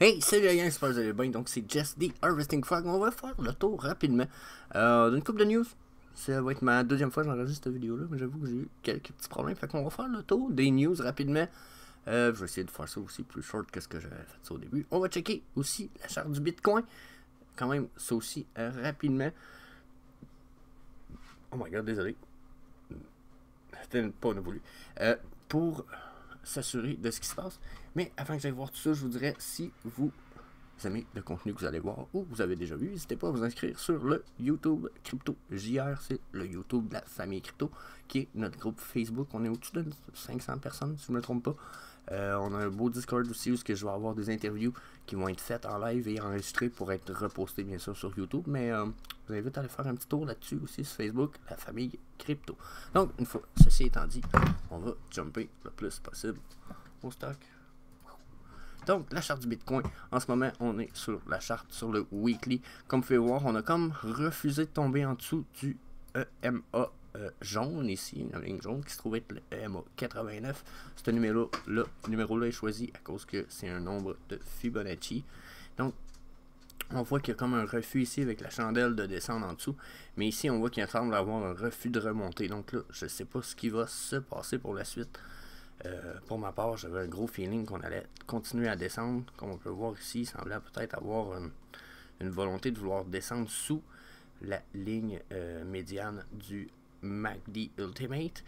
Hey, salut les gars, j'espère que vous allez bien. Donc, c'est Jess the Harvesting Frog. On va faire le tour rapidement d'une couple de news. Ça va être ma deuxième fois que j'enregistre cette vidéo-là, mais j'avoue que j'ai eu quelques petits problèmes. Fait qu'on va faire le tour des news rapidement. Je vais essayer de faire ça aussi plus short que ce que j'avais fait ça au début. On va checker aussi la charte du Bitcoin. Quand même, ça aussi rapidement. Oh my god, désolé. C'était pas voulu. Pour s'assurer de ce qui se passe. Mais avant que j'aille voir tout ça, je vous dirais, si vous aimez le contenu que vous allez voir ou vous avez déjà vu, n'hésitez pas à vous inscrire sur le YouTube Crypto JR, c'est le YouTube de la famille Crypto, qui est notre groupe Facebook. On est au-dessus de 500 personnes, si je ne me trompe pas. On a un beau Discord aussi où je vais avoir des interviews qui vont être faites en live et enregistrées pour être repostées bien sûr sur YouTube. Mais je vous invite à aller faire un petit tour là-dessus aussi sur Facebook, la famille Crypto. Donc, une fois ceci étant dit, on va jumper le plus possible au stock. Donc, la charte du Bitcoin, en ce moment, on est sur la charte, sur le weekly. Comme vous pouvez voir, on a comme refusé de tomber en dessous du EMA jaune ici, une ligne jaune qui se trouve être le EMA 89. Ce numéro-là est choisi à cause que c'est un nombre de Fibonacci. Donc, on voit qu'il y a comme un refus ici avec la chandelle de descendre en dessous. Mais ici, on voit qu'il semble avoir un refus de remonter. Donc là, je ne sais pas ce qui va se passer pour la suite. Pour ma part, j'avais un gros feeling qu'on allait continuer à descendre. Comme on peut voir ici, il semblait peut-être avoir une volonté de vouloir descendre sous la ligne médiane du MACD Ultimate,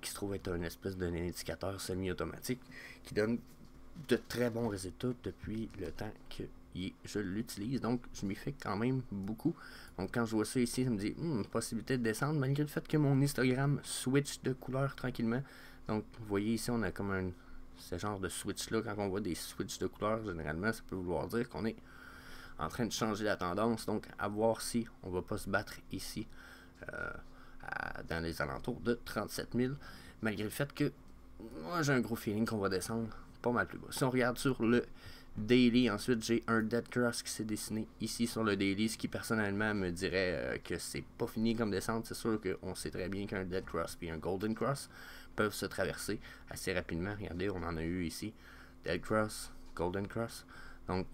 qui se trouve être une espèce d'un indicateur semi-automatique qui donne de très bons résultats depuis le temps que je l'utilise. Donc, je m'y fais quand même beaucoup. Donc, quand je vois ça ici, ça me dit possibilité de descendre, malgré le fait que mon histogramme switch de couleur tranquillement. Donc, vous voyez ici, on a comme ce genre de switch-là. Quand on voit des switches de couleur, généralement, ça peut vouloir dire qu'on est en train de changer la tendance. Donc, à voir si on ne va pas se battre ici dans les alentours de 37 000. Malgré le fait que moi, j'ai un gros feeling qu'on va descendre pas mal plus bas. Si on regarde sur le daily, ensuite, j'ai un dead cross qui s'est dessiné ici sur le daily, ce qui personnellement me dirait que c'est pas fini comme descente. C'est sûr qu'on sait très bien qu'un dead cross et un golden cross peuvent se traverser assez rapidement. Regardez, on en a eu ici. Dead cross, golden cross. Donc,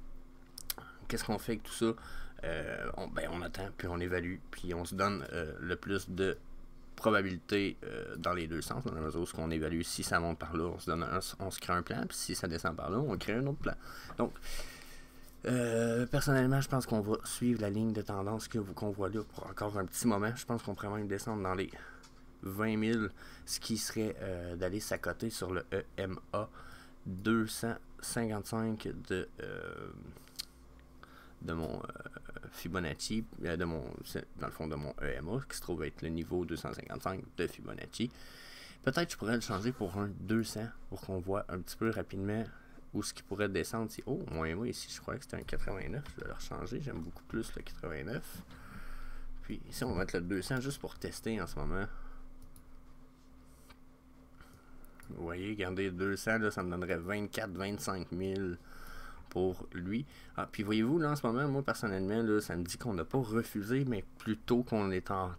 qu'est-ce qu'on fait avec tout ça? On attend, puis on évalue, puis on se donne le plus de probabilité dans les deux sens. Dans la mesure où on évalue si ça monte par là, on se crée un plan, puis si ça descend par là, on crée un autre plan. Donc, personnellement, je pense qu'on va suivre la ligne de tendance qu'on voit là pour encore un petit moment. Je pense qu'on pourrait même descendre dans les 20 000, ce qui serait d'aller s'accoter sur le EMA 255 de mon Fibonacci, dans le fond de mon EMA, qui se trouve être le niveau 255 de Fibonacci. Peut-être je pourrais le changer pour un 200 pour qu'on voit un petit peu rapidement où ce qui pourrait descendre. Oh, mon EMA ici, je croyais que c'était un 89. Je vais le rechanger. J'aime beaucoup plus le 89. Puis ici, on va mettre le 200 juste pour tester en ce moment. Vous voyez, regardez, le 200, là, ça me donnerait 24-25 000 pour lui. Ah, puis voyez-vous, là, en ce moment, moi, personnellement, là, ça me dit qu'on n'a pas refusé, mais plutôt qu'on est en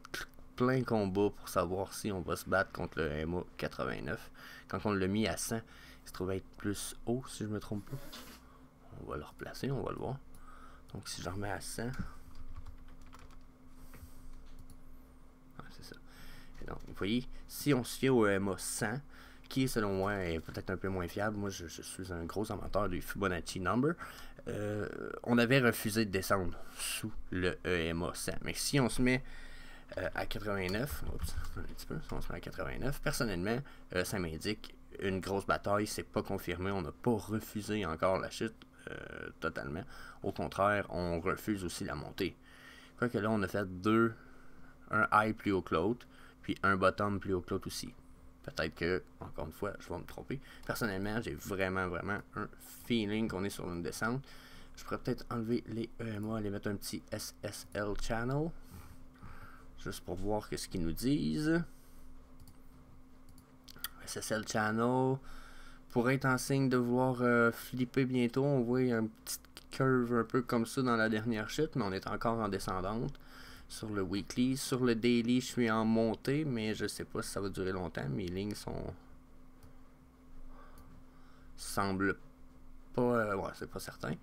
plein combat pour savoir si on va se battre contre le EMA 89. Quand on l'a mis à 100, il se trouvait être plus haut, si je me trompe pas. On va le replacer, on va le voir. Donc, si je le remets à 100... Ah, c'est ça. Et donc, vous voyez, si on se fie au EMA 100, qui selon moi est peut-être un peu moins fiable. Moi, je suis un gros amateur du Fibonacci number. On avait refusé de descendre sous le EMA 100. Mais si on se met à 89, un petit peu, si on se met à 89, personnellement, ça m'indique une grosse bataille. C'est pas confirmé. On n'a pas refusé encore la chute totalement. Au contraire, on refuse aussi la montée. Quoique là, on a fait un high plus haut que l'autre, puis un bottom plus haut que l'autre aussi. Peut-être que, encore une fois, je vais me tromper. Personnellement, j'ai vraiment un feeling qu'on est sur une descente. Je pourrais peut-être enlever les EMA, aller mettre un petit SSL channel. Juste pour voir ce qu'ils nous disent. SSL channel pourrait être en signe de vouloir flipper bientôt. On voit une petite curve un peu comme ça dans la dernière chute, mais on est encore en descendante. Sur le weekly, sur le daily, je suis en montée, mais je sais pas si ça va durer longtemps. Mes lignes semblent pas, ouais, c'est pas certain.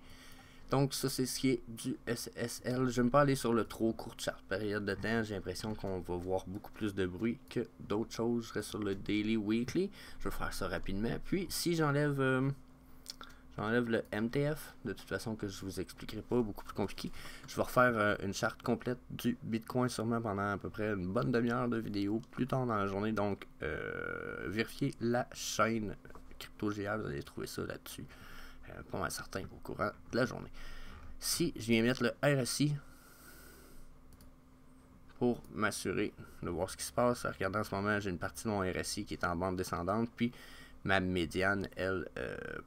Donc ça c'est ce qui est du SSL. Je ne vais pas aller sur le trop court chart période de temps. J'ai l'impression qu'on va voir beaucoup plus de bruit que d'autres choses. Je reste sur le daily, weekly. Je vais faire ça rapidement. Puis si j'enlève le MTF, de toute façon que je vous expliquerai pas, beaucoup plus compliqué. Je vais refaire une charte complète du Bitcoin sûrement pendant à peu près une bonne demi-heure de vidéo plus tard dans la journée. Donc vérifiez la chaîne CryptoGA, vous allez trouver ça là-dessus. Pas mal certain au courant de la journée. Si je viens mettre le RSI pour m'assurer de voir ce qui se passe, regardez en ce moment, j'ai une partie de mon RSI qui est en bande descendante, puis ma médiane, elle,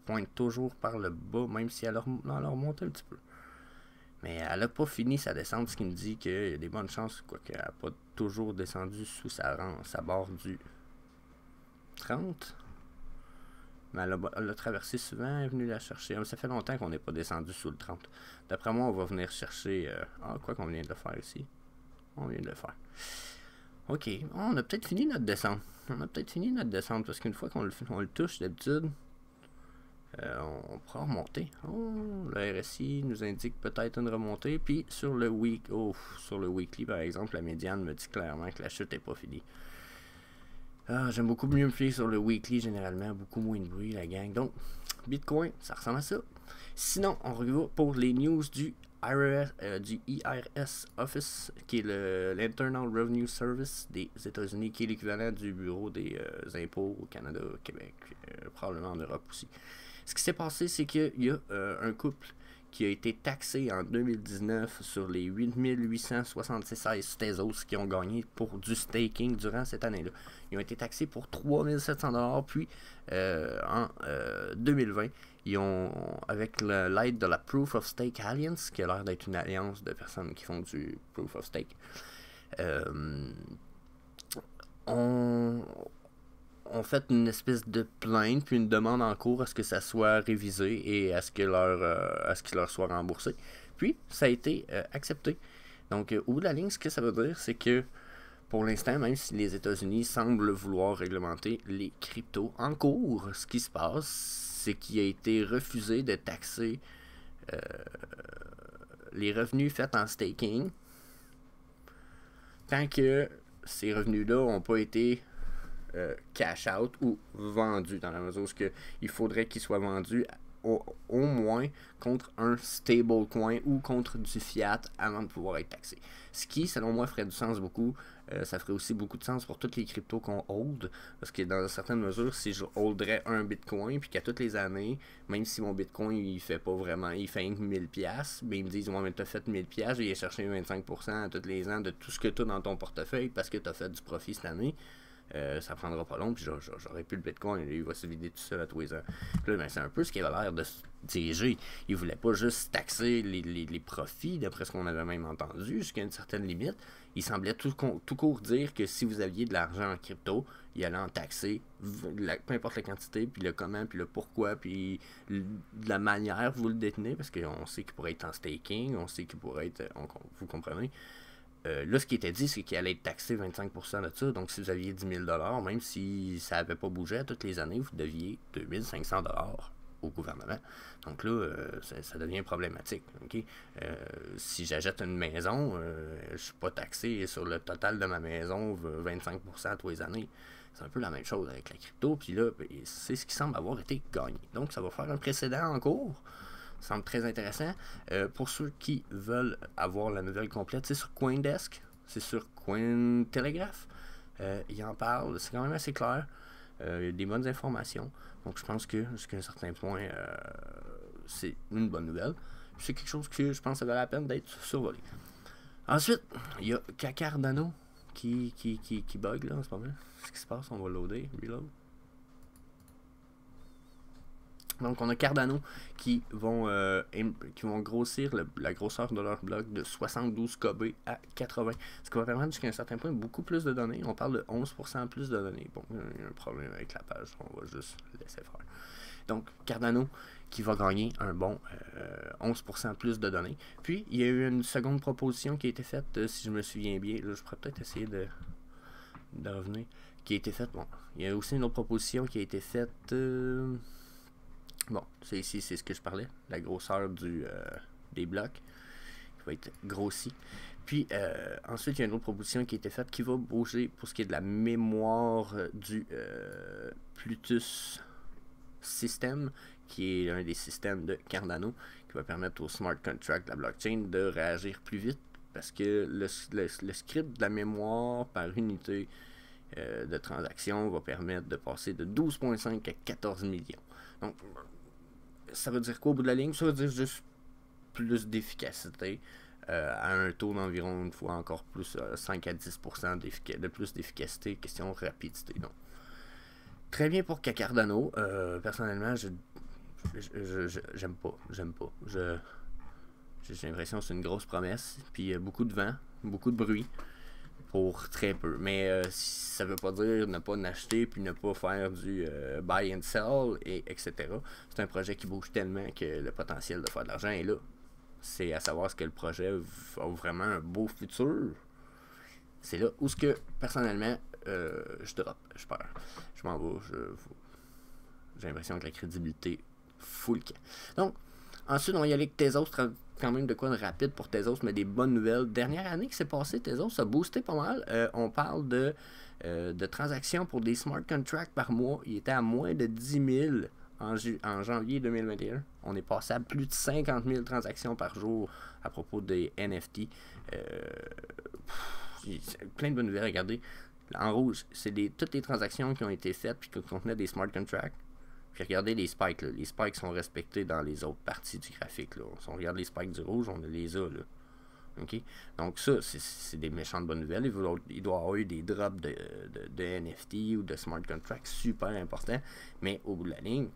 pointe toujours par le bas, même si elle a remonté un petit peu. Mais elle n'a pas fini sa descente, ce qui me dit qu'il y a des bonnes chances qu'elle n'a pas toujours descendu sous sa barre du 30. Mais elle l'a traversé souvent, elle est venue la chercher. Ça fait longtemps qu'on n'est pas descendu sous le 30. D'après moi, on va venir chercher... quoi qu'on vient de le faire ici. On vient de le faire. Ok, on a peut-être fini notre descente. Parce qu'une fois qu'on le touche, d'habitude, on pourra remonter. Oh, le RSI nous indique peut-être une remontée. Puis sur le weekly, par exemple, la médiane me dit clairement que la chute n'est pas finie. J'aime beaucoup mieux me fier sur le weekly généralement, beaucoup moins de bruit la gang. Donc, Bitcoin, ça ressemble à ça. Sinon, on revient pour les news du IRS Office, qui est l'Internal Revenue Service des États-Unis, qui est l'équivalent du bureau des impôts au Canada, au Québec, probablement en Europe aussi. Ce qui s'est passé, c'est qu'il y a un couple qui a été taxé en 2019 sur les 8876 Tezos qui ont gagné pour du staking durant cette année-là. Ils ont été taxés pour 3700$, puis en 2020, ils ont, avec l'aide de la Proof of Stake Alliance, qui a l'air d'être une alliance de personnes qui font du Proof of Stake, ont fait une espèce de plainte puis une demande en cours à ce que ça soit révisé et à ce qu'il leur soit remboursé. Puis ça a été accepté. Donc au bout de la ligne, ce que ça veut dire, c'est que pour l'instant, même si les États-Unis semblent vouloir réglementer les cryptos en cours, ce qui se passe, c'est qu'il a été refusé de taxer les revenus faits en staking tant que ces revenus-là n'ont pas été cash out ou vendu, dans la mesure où il faudrait qu'il soit vendu au moins contre un stablecoin ou contre du fiat avant de pouvoir être taxé. Ce qui, selon moi, ferait du sens beaucoup. Ça ferait aussi beaucoup de sens pour toutes les cryptos qu'on hold, parce que dans certaines mesures, si je holderais un bitcoin, puis qu'à toutes les années, même si mon bitcoin il fait pas vraiment, il fait 1000$, mais ils me disent, ouais, mais t'as fait 1000$, je vais chercher 25% à tous les ans de tout ce que tu as dans ton portefeuille parce que tu as fait du profit cette année. Ça prendra pas long, puis j'aurais plus le bitcoin, il va se vider tout seul à tous les ans. Puis là, ben, c'est un peu ce qu'il avait l'air de se diriger. Il voulait pas juste taxer les profits, d'après ce qu'on avait même entendu, jusqu'à une certaine limite. Il semblait tout court dire que si vous aviez de l'argent en crypto, il allait en taxer, peu importe la quantité, puis le comment, puis le pourquoi, puis de la manière vous le détenez, parce qu'on sait qu'il pourrait être en staking, on sait qu'il pourrait être, vous comprenez. Là, ce qui était dit, c'est qu'il allait être taxé 25% de ça. Donc, si vous aviez 10 000$, même si ça n'avait pas bougé toutes les années, vous deviez 2500$ au gouvernement. Donc là, ça devient problématique. Okay? Si j'achète une maison, je ne suis pas taxé sur le total de ma maison 25% tous les années. C'est un peu la même chose avec la crypto. Puis là, c'est ce qui semble avoir été gagné. Donc, ça va faire un précédent en cours. Ça semble très intéressant. Pour ceux qui veulent avoir la nouvelle complète, c'est sur Coindesk, c'est sur Cointelegraph. Il en parle, c'est quand même assez clair. Il y a des bonnes informations. Donc je pense que jusqu'à un certain point, c'est une bonne nouvelle. C'est quelque chose que je pense que ça valait la peine d'être survolé. Ensuite, il y a Cardano qui bug là en ce moment. Qu'est-ce qui se passe? On va loader, reload. Donc on a Cardano qui vont grossir la grosseur de leur bloc de 72 KB à 80. Ce qui va permettre jusqu'à un certain point beaucoup plus de données. On parle de 11% plus de données. Bon, il y a un problème avec la page, on va juste laisser faire. Donc Cardano qui va gagner un bon 11% plus de données. Puis il y a eu une seconde proposition qui a été faite, si je me souviens bien. Là, je pourrais peut-être essayer de revenir. Qui a été faite. Bon, il y a aussi une autre proposition qui a été faite. Bon, c'est ici, c'est ce que je parlais, la grosseur des blocs, qui va être grossi. Puis ensuite, il y a une autre proposition qui a été faite qui va bouger pour ce qui est de la mémoire du Plutus System, qui est un des systèmes de Cardano, qui va permettre au smart contract de la blockchain de réagir plus vite, parce que le script de la mémoire par unité de transaction va permettre de passer de 12,5 à 14 millions. Donc, ça veut dire quoi au bout de la ligne? Ça veut dire juste plus d'efficacité à un taux d'environ une fois encore plus 5 à 10% de plus d'efficacité, question rapidité. Donc, très bien pour Cardano. Personnellement, j'aime pas. J'ai l'impression que c'est une grosse promesse. Puis beaucoup de vent, beaucoup de bruit pour très peu. Mais ça veut pas dire ne pas acheter puis ne pas faire du buy and sell, etc. C'est un projet qui bouge tellement que le potentiel de faire de l'argent est là. C'est à savoir ce que le projet a vraiment un beau futur. C'est là où ce que, personnellement, je drop, je perds. Je m'en vais, j'ai l'impression que la crédibilité full camp. Donc, ensuite, on va y aller avec Tezos, quand même de quoi de rapide pour Tezos, mais des bonnes nouvelles. Dernière année qui s'est passée, Tezos a boosté pas mal. On parle de transactions pour des smart contracts par mois. Il était à moins de 10 000 en janvier 2021. On est passé à plus de 50 000 transactions par jour à propos des NFT. Plein de bonnes nouvelles, regardez. En rouge, c'est toutes les transactions qui ont été faites puis qui contenaient des smart contracts. Puis regardez les spikes, là. Les spikes sont respectés dans les autres parties du graphique, là. Si on regarde les spikes du rouge, on les a, là. OK? Donc ça, c'est des méchantes bonnes nouvelles. Il doit y avoir eu des drops de NFT ou de smart contracts super importants. Mais au bout de la ligne,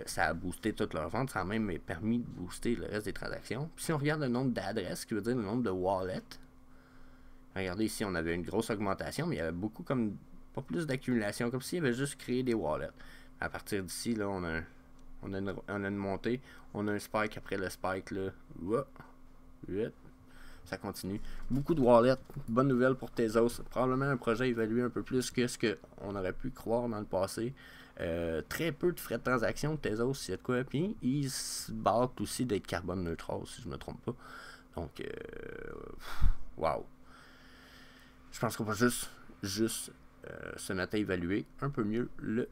ça a boosté toute leur vente. Ça a même permis de booster le reste des transactions. Puis si on regarde le nombre d'adresses, ce qui veut dire le nombre de wallets, regardez ici, on avait une grosse augmentation, mais il y avait beaucoup comme pas plus d'accumulation, comme s'il y avait juste créé des wallets. À partir d'ici, là, on a une montée, on a un spike après le spike, là. Ça continue. Beaucoup de wallets, bonne nouvelle pour Tezos. Probablement un projet évalué un peu plus que ce qu'on aurait pu croire dans le passé. Très peu de frais de transaction de Tezos, c'est de quoi. Puis ils se battent aussi d'être carbone neutral, si je ne me trompe pas. Donc, wow. Je pense qu'on va juste se mettre à évaluer un peu mieux le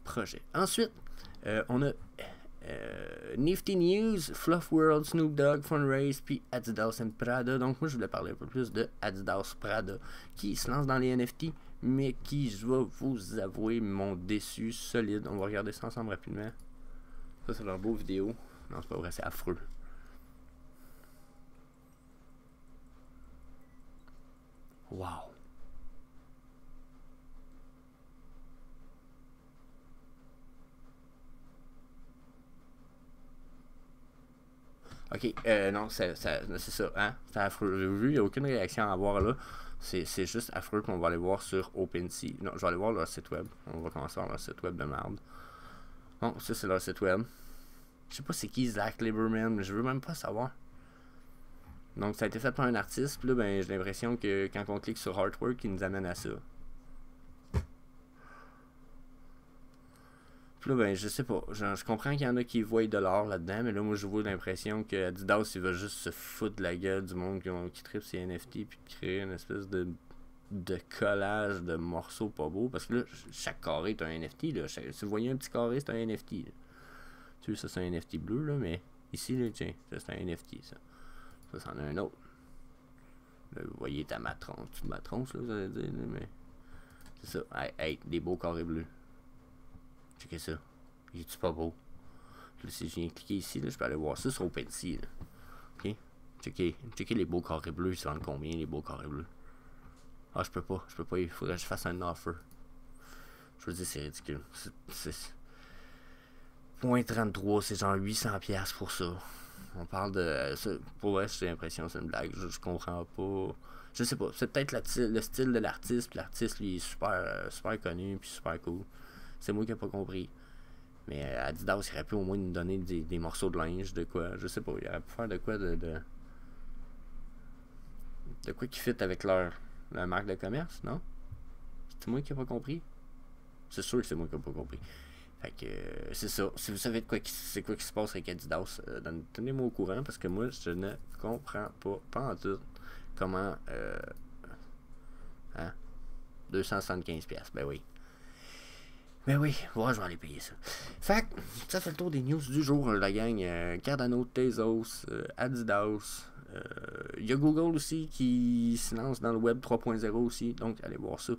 projet. Ensuite, on a Nifty News, Fluff World, Snoop Dogg, Fundraise, puis Adidas and Prada. Donc moi je voulais parler un peu plus de Adidas Prada qui se lance dans les NFT, mais qui, je vais vous avouer, m'ont déçu solide. On va regarder ça ensemble rapidement. Ça c'est leur beau vidéo. Non, c'est pas vrai, c'est affreux. Wow. Ok, non, c'est ça, hein? C'est affreux. J'ai vu, il n'y a aucune réaction à avoir là. C'est juste affreux qu'on va aller voir sur OpenSea. Non, je vais aller voir leur site web. On va commencer par leur site web de merde. Bon, ça c'est leur site web. Je sais pas c'est qui Zach Lieberman, mais je veux même pas savoir. Donc ça a été fait par un artiste, puis là ben j'ai l'impression que quand on clique sur Artwork, il nous amène à ça. Puis là, ben, je sais pas. Je comprends qu'il y en a qui voient de l'or là-dedans, mais là, moi, je vois l'impression que Adidas, il va juste se foutre de la gueule du monde qui tripe ses NFT, puis créer une espèce de collage de morceaux pas beaux. Parce que là, chaque carré est un NFT. Là. Si vous voyez un petit carré, c'est un NFT. Là. Tu sais, ça, c'est un NFT bleu, là, mais ici, là, tiens, ça, c'est un NFT, ça. Ça, c'en a un autre. Là, vous voyez ta matronce. Tu ma tronche, là, vous allez dire, là, mais. C'est ça. Hey, des beaux carrés bleus. Checkez ça. Il est-tu pas beau? Là, si je viens cliquer ici, là, je peux aller voir ça sur OpenSea. Là. Ok? Checkez les beaux carrés bleus. Ils se vendent combien, les beaux carrés bleus? Ah, je peux pas. Il faudrait que je fasse un offer. Je veux dire, c'est ridicule. C'est 0.33, c'est genre 800$ pour ça. On parle de. Ça, pour vrai, j'ai l'impression que c'est une blague. Je comprends pas. Je sais pas. C'est peut-être le style de l'artiste. Puis l'artiste, lui, est super connu. Puis super cool. C'est moi qui n'ai pas compris. Mais Adidas, il aurait pu au moins nous donner des morceaux de linge, de quoi. Je sais pas, il aurait pu faire de quoi de quoi qui fit avec leur marque de commerce, non? C'est moi qui n'ai pas compris? C'est sûr que c'est moi qui n'ai pas compris. Fait que c'est ça. Si vous savez de quoi c'est quoi qui se passe avec Adidas, tenez-moi au courant parce que moi je ne comprends pas en tout comment hein? 275$. Ben oui. Ben oui, ouais, je vais aller payer ça. Fait que, ça fait le tour des news du jour, la gang. Cardano, Tezos, Adidas. Il y a Google aussi qui se lance dans le Web 3.0 aussi. Donc, allez voir ça.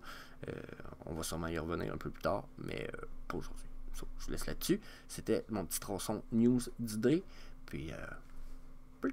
On va sûrement y revenir un peu plus tard. Mais pas aujourd'hui. So, je vous laisse là-dessus. C'était mon petit tronçon news d'idées. Puis, peace.